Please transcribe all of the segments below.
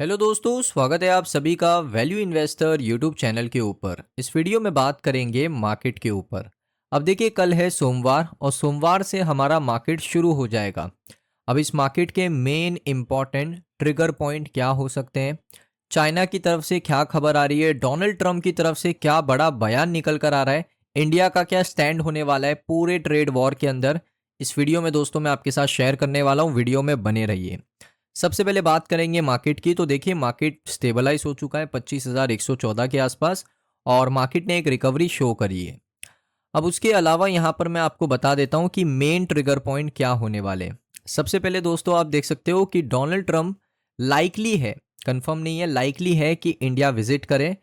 Hello दोस्तों, स्वागत है आप सभी का वैल्यू इन्वेस्टर यूट्यूब चैनल के ऊपर। इस वीडियो में बात करेंगे मार्केट के ऊपर। अब देखिए, कल है सोमवार और सोमवार से हमारा मार्केट शुरू हो जाएगा। अब इस मार्केट के मेन इंपॉर्टेंट ट्रिगर पॉइंट क्या हो सकते हैं, चाइना की तरफ से क्या खबर आ रही है, डोनाल्ड ट्रंप की तरफ से क्या बड़ा बयान निकल कर आ रहा है, इंडिया का क्या स्टैंड होने वाला है पूरे ट्रेड वॉर के अंदर। इस वीडियो में दोस्तों मैं आपके साथ शेयर करने वाला हूँ, वीडियो में बने रहिए। सबसे पहले बात करेंगे मार्केट की। तो देखिए, मार्केट स्टेबलाइज हो चुका है 25,114 के आसपास और मार्केट ने एक रिकवरी शो करी है। अब उसके अलावा यहाँ पर मैं आपको बता देता हूँ कि मेन ट्रिगर पॉइंट क्या होने वाले हैं। सबसे पहले दोस्तों आप देख सकते हो कि डोनाल्ड ट्रंप लाइकली है, कंफर्म नहीं है, लाइकली है कि इंडिया विजिट करे।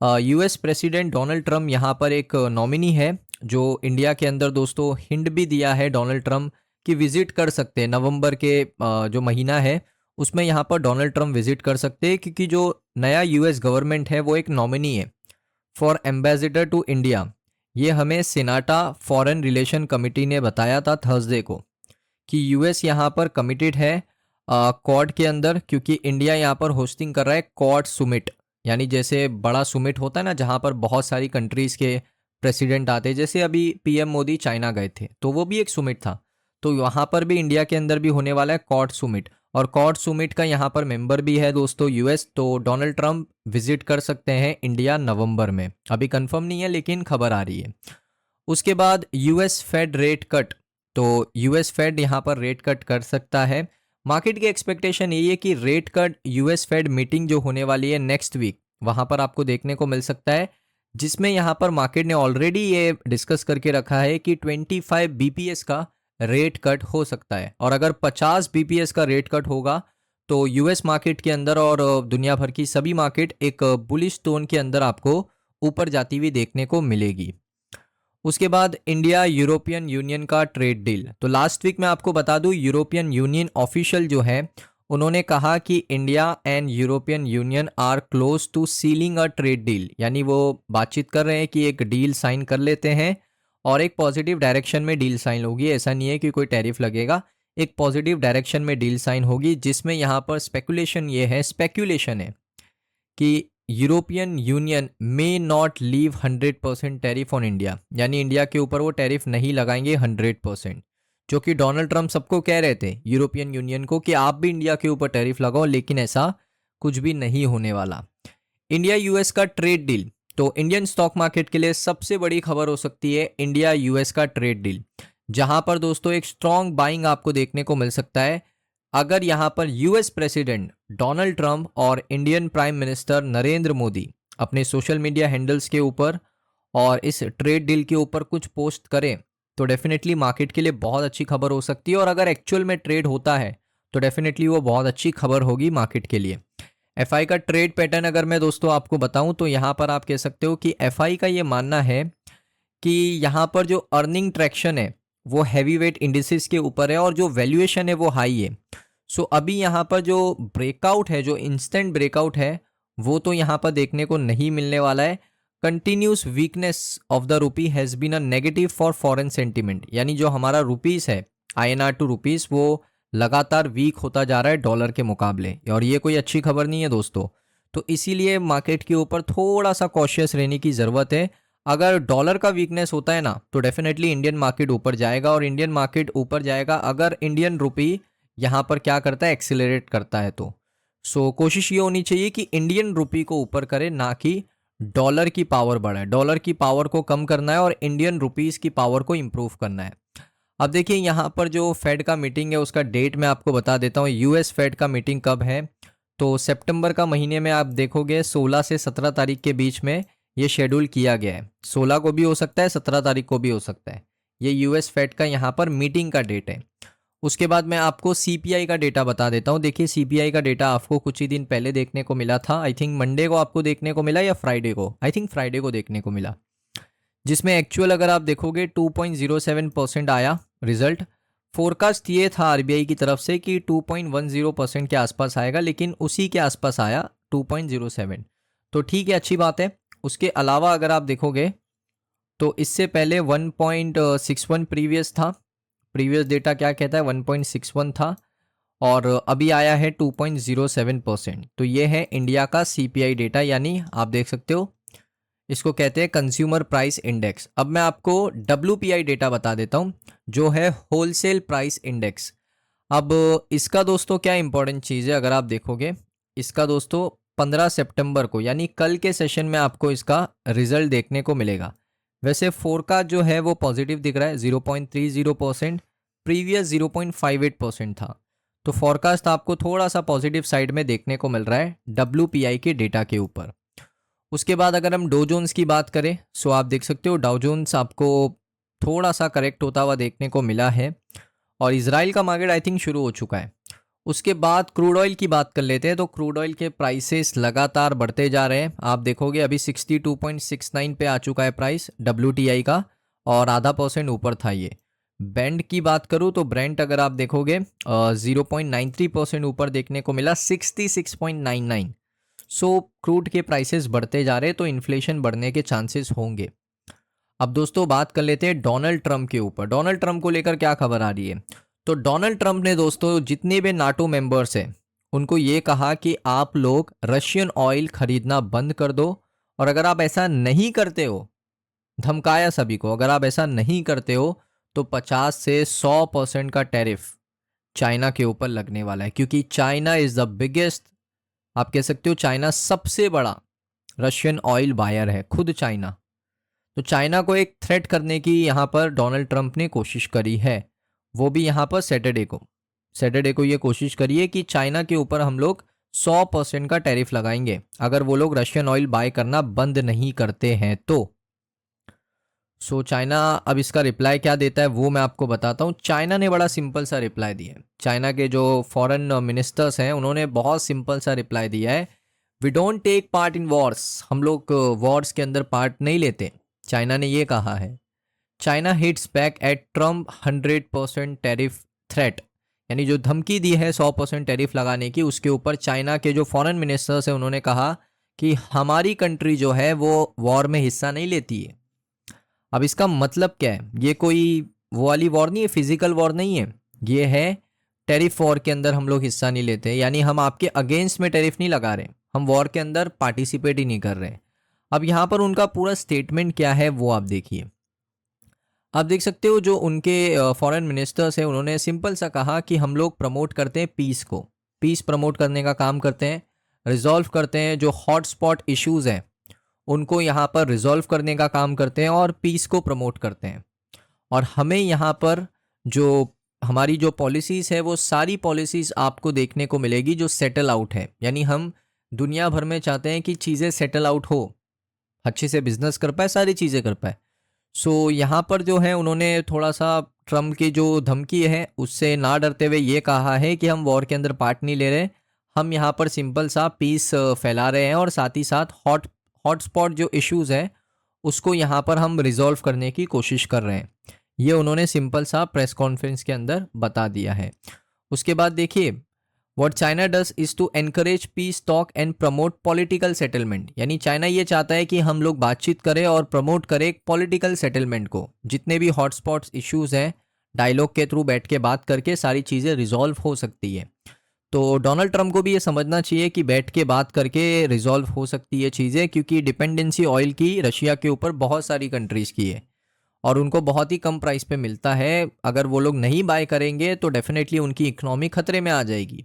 यूएस प्रेसिडेंट डोनाल्ड ट्रंप यहाँ पर एक नॉमिनी है जो इंडिया के अंदर दोस्तों हिंट भी दिया है डोनाल्ड ट्रंप कि विजिट कर सकते हैं। नवंबर के जो महीना है उसमें यहाँ पर डोनाल्ड ट्रंप विजिट कर सकते हैं, क्योंकि जो नया यूएस गवर्नमेंट है वो एक नॉमिनी है फॉर एम्बेसडर टू इंडिया। ये हमें सेनाटा फॉरेन रिलेशन कमिटी ने बताया था थर्सडे को कि यूएस यहाँ पर कमिटेड है क्वाड के अंदर, क्योंकि इंडिया यहाँ पर होस्टिंग कर रहा है क्वाड सुमिट। यानी जैसे बड़ा सुमिट होता है ना, जहाँ पर बहुत सारी कंट्रीज़ के प्रेसिडेंट आते हैं, जैसे अभी पीएम मोदी चाइना गए थे तो वो भी एक सुमिट था। तो वहाँ पर भी इंडिया के अंदर भी होने वाला है क्वाड सुमिट, और क्वाड सुमिट का यहाँ पर मेंबर भी है दोस्तों यूएस। तो डोनाल्ड ट्रंप विजिट कर सकते हैं इंडिया नवंबर में, अभी कंफर्म नहीं है लेकिन खबर आ रही है। उसके बाद यूएस फेड रेट कट, तो यूएस फेड यहाँ पर रेट कट कर सकता है। मार्केट की एक्सपेक्टेशन यही है कि rate cut US Fed meeting जो होने वाली है नेक्स्ट वीक, वहाँ पर आपको देखने को मिल सकता है, जिसमें यहाँ पर मार्केट ने ऑलरेडी ये डिस्कस करके रखा है कि 25 बीपीएस का रेट कट हो सकता है। और अगर 50 बीपीएस का रेट कट होगा तो यूएस मार्केट के अंदर और दुनिया भर की सभी मार्केट एक बुलिश टोन के अंदर आपको ऊपर जाती हुई देखने को मिलेगी। उसके बाद इंडिया यूरोपियन यूनियन का ट्रेड डील। तो लास्ट वीक मैं आपको बता दूं, यूरोपियन यूनियन ऑफिशियल जो है उन्होंने कहा कि India and European Union are close to sealing a trade deal. यानी वो बातचीत कर रहे हैं कि एक डील साइन कर लेते हैं और एक पॉजिटिव डायरेक्शन में डील साइन होगी। ऐसा नहीं है कि कोई टैरिफ लगेगा, एक पॉजिटिव डायरेक्शन में डील साइन होगी, जिसमें यहाँ पर स्पेकुलेशन है कि European union may not leave 100% tariff on India. यानी इंडिया के ऊपर वो टैरिफ नहीं लगाएंगे 100%, जो कि डोनाल्ड ट्रंप सबको कह रहे थे यूरोपियन यूनियन को कि आप भी इंडिया के ऊपर टैरिफ लगाओ, लेकिन ऐसा कुछ भी नहीं होने वाला। इंडिया यूएस का ट्रेड डील, तो इंडियन स्टॉक मार्केट के लिए सबसे बड़ी खबर हो सकती है इंडिया यूएस का ट्रेड डील, जहां पर दोस्तों एक स्ट्रॉन्ग बाइंग आपको देखने को मिल सकता है। अगर यहां पर यूएस प्रेसिडेंट डोनाल्ड ट्रंप और Indian prime minister Narendra Modi अपने सोशल मीडिया हैंडल्स के ऊपर और इस ट्रेड डील के ऊपर कुछ पोस्ट करें तो डेफिनेटली मार्केट के लिए बहुत अच्छी खबर हो सकती है। और अगर एक्चुअल में ट्रेड होता है तो डेफिनेटली वो बहुत अच्छी खबर होगी मार्केट के लिए। एफआई का ट्रेड पैटर्न अगर मैं दोस्तों आपको बताऊं तो यहाँ पर आप कह सकते हो कि एफआई का ये मानना है कि यहाँ पर जो अर्निंग ट्रैक्शन है वो हैवी वेट इंडिसेस के ऊपर है और जो वैल्यूएशन है वो हाई है। सो अभी यहाँ पर जो ब्रेकआउट है, जो इंस्टेंट ब्रेकआउट है, वो तो यहाँ पर देखने को नहीं मिलने वाला है। Continuous weakness of the rupee has been a negative for foreign sentiment. यानी जो हमारा रुपीस है, आईएनआर टू रुपीस, वो लगातार वीक होता जा रहा है डॉलर के मुकाबले, और ये कोई अच्छी खबर नहीं है दोस्तों। तो इसीलिए मार्केट के ऊपर थोड़ा सा कॉशियस रहने की ज़रूरत है। अगर डॉलर का वीकनेस होता है ना तो डेफिनेटली इंडियन मार्केट ऊपर जाएगा, और इंडियन मार्केट ऊपर जाएगा अगर इंडियन रुपी यहाँ पर क्या करता है, एक्सिलरेट करता है। तो कोशिश ये होनी चाहिए कि इंडियन रुपी को ऊपर करे, ना कि डॉलर की पावर बढ़ाए। डॉलर की पावर को कम करना है और इंडियन रुपीस की पावर को इम्प्रूव करना है। अब देखिए, यहाँ पर जो फेड का मीटिंग है उसका डेट मैं आपको बता देता हूँ। यूएस फेड का मीटिंग कब है, तो सितंबर का महीने में आप देखोगे 16 से 17 तारीख के बीच में ये शेड्यूल किया गया है। 16 को भी हो सकता है, 17 तारीख को भी हो सकता है। ये यूएस फेड का यहाँ पर मीटिंग का डेट है। उसके बाद मैं आपको सीपीआई का डेटा बता देता हूँ। देखिए, सीपीआई का डेटा आपको कुछ ही दिन पहले देखने को मिला था। आई थिंक मंडे को आपको देखने को मिला या फ्राइडे को, आई थिंक फ्राइडे को देखने को मिला, जिसमें एक्चुअल अगर आप देखोगे 2.07% आया रिजल्ट। फोरकास्ट ये था आरबीआई की तरफ से कि 2.10% के आसपास आएगा, लेकिन उसी के आसपास आया 2.07। तो ठीक है, अच्छी बात है। उसके अलावा अगर आप देखोगे तो इससे पहले 1.61 प्रीवियस था। प्रीवियस डेटा क्या कहता है, 1.61 था। और अभी आया है 2.07%। तो ये है इंडिया का सीपीआई डेटा, यानी आप देख सकते हो इसको कहते हैं कंज्यूमर प्राइस इंडेक्स। अब मैं आपको डब्ल्यूपीआई डेटा बता देता हूँ, जो है होलसेल प्राइस इंडेक्स। अब इसका दोस्तों क्या इंपॉर्टेंट चीज़ है, अगर आप देखोगे इसका दोस्तों 15 सितंबर को यानी कल के सेशन में आपको इसका रिजल्ट देखने को मिलेगा। वैसे फोरकास्ट जो है वो पॉजिटिव दिख रहा है 0.30%, प्रीवियस 0.58% था। तो फोरकास्ट आपको थोड़ा सा पॉजिटिव साइड में देखने को मिल रहा है डब्ल्यूपीआई के डेटा के ऊपर। उसके बाद अगर हम डो जोन्स की बात करें, सो आप देख सकते हो डाउ जोन्स आपको थोड़ा सा करेक्ट होता हुआ देखने को मिला है, और इजराइल का मार्केट आई थिंक शुरू हो चुका है। उसके बाद क्रूड ऑयल की बात कर लेते हैं, तो क्रूड ऑयल के प्राइसेस लगातार बढ़ते जा रहे हैं। आप देखोगे अभी 62.69 पे आ चुका है प्राइस WTI का, और आधा % ऊपर था ये। बैंड की बात करूँ तो ब्रेंट अगर आप देखोगे 0.93% ऊपर देखने को मिला 66.99। सो क्रूड के प्राइसेस बढ़ते जा रहे हैं, तो इन्फ्लेशन बढ़ने के चांसेस होंगे। अब दोस्तों बात कर लेते हैं डोनाल्ड ट्रंप के ऊपर। डोनाल्ड ट्रंप को लेकर क्या खबर आ रही है, तो डोनाल्ड ट्रंप ने दोस्तों जितने भी नाटो मेंबर्स हैं उनको ये कहा कि आप लोग रशियन ऑयल खरीदना बंद कर दो, और अगर आप ऐसा नहीं करते हो, धमकाया सभी को, अगर आप ऐसा नहीं करते हो तो 50 से 100% का टैरिफ चाइना के ऊपर लगने वाला है, क्योंकि चाइना इज द बिगेस्ट, आप कह सकते हो चाइना सबसे बड़ा रशियन ऑयल बायर है, खुद चाइना। तो चाइना को एक थ्रेट करने की यहाँ पर डोनाल्ड ट्रंप ने कोशिश करी है, वो भी यहाँ पर सैटरडे को ये कोशिश करी है कि चाइना के ऊपर हम लोग 100% का टैरिफ लगाएंगे अगर वो लोग रशियन ऑयल बाय करना बंद नहीं करते हैं तो। सो चाइना अब इसका रिप्लाई क्या देता है वो मैं आपको बताता हूँ। चाइना ने बड़ा सिंपल सा रिप्लाई दिया है। चाइना के जो फॉरेन मिनिस्टर्स हैं उन्होंने बहुत सिंपल सा रिप्लाई दिया है, we don't take part in wars, हम लोग वॉर्स के अंदर पार्ट नहीं लेते, चाइना ने ये कहा है। China hits back at Trump 100% tariff threat, यानी जो धमकी दी है 100% टैरिफ लगाने की, उसके ऊपर चाइना के जो फॉरेन मिनिस्टर्स हैं उन्होंने कहा कि हमारी कंट्री जो है वो वॉर में हिस्सा नहीं लेती है। अब इसका मतलब क्या है, ये कोई वो वाली वॉर नहीं है, फिजिकल वॉर नहीं है, ये है टैरिफ वॉर के अंदर हम लोग हिस्सा नहीं लेते, यानी हम आपके अगेंस्ट में टैरिफ नहीं लगा रहे, हम वॉर के अंदर पार्टिसिपेट ही नहीं कर रहे। अब यहाँ पर उनका पूरा स्टेटमेंट क्या है वो आप देखिए। आप देख सकते हो जो उनके फॉरेन मिनिस्टर्स हैं उन्होंने सिंपल सा कहा कि हम लोग प्रमोट करते हैं पीस को, पीस प्रमोट करने का काम करते हैं, रिजॉल्व करते हैं जो हॉट स्पॉट इश्यूज़ हैं उनको यहाँ पर रिजॉल्व करने का काम करते हैं और पीस को प्रमोट करते हैं। और हमें यहाँ पर जो हमारी जो पॉलिसीज़ है वो सारी पॉलिसीज़ आपको देखने को मिलेगी जो सेटल आउट है, यानी हम दुनिया भर में चाहते हैं कि चीज़ें सेटल आउट हो, अच्छे से बिजनेस कर पाए, सारी चीज़ें कर पाए। सो यहाँ पर जो है उन्होंने थोड़ा सा ट्रम्प की जो धमकी है उससे ना डरते हुए ये कहा है कि हम वॉर के अंदर पार्ट नहीं ले रहे, हम यहाँ पर सिंपल सा पीस फैला रहे हैं और साथ ही साथ हॉटस्पॉट जो इश्यूज़ है उसको यहाँ पर हम रिजॉल्व करने की कोशिश कर रहे हैं। ये उन्होंने सिंपल सा प्रेस कॉन्फ्रेंस के अंदर बता दिया है। उसके बाद देखिए, what China does is to encourage peace talk and promote political settlement, यानी चाइना ये चाहता है कि हम लोग बातचीत करें और प्रमोट करें पॉलिटिकल सेटलमेंट को, जितने भी हॉटस्पॉट्स इश्यूज़ हैं डायलॉग के थ्रू बैठ के बात करके सारी चीज़ें रिजॉल्व हो सकती है। तो डोनाल्ड ट्रंप को भी ये समझना चाहिए कि बैठ के बात करके रिजॉल्व हो सकती है चीज़ें, क्योंकि डिपेंडेंसी ऑयल की रशिया के ऊपर बहुत सारी कंट्रीज़ की है और उनको बहुत ही कम प्राइस पे मिलता है। अगर वो लोग नहीं बाय करेंगे तो डेफिनेटली उनकी इकोनॉमी खतरे में आ जाएगी।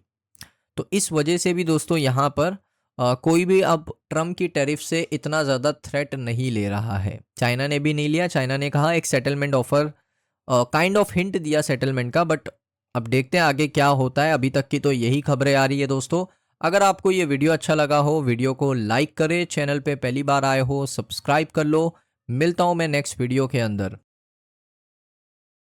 तो इस वजह से भी दोस्तों यहाँ पर कोई भी अब ट्रम्प की टैरिफ से इतना ज़्यादा थ्रेट नहीं ले रहा है। चाइना ने भी नहीं लिया, चाइना ने कहा एक settlement offer, kind of hint दिया सेटलमेंट का, बट अब देखते हैं आगे क्या होता है। अभी तक की तो यही खबरें आ रही है दोस्तों। अगर आपको ये वीडियो अच्छा लगा हो, वीडियो को लाइक करें, चैनल पे पहली बार आए हो सब्सक्राइब कर लो। मिलता हूँ मैं नेक्स्ट वीडियो के अंदर।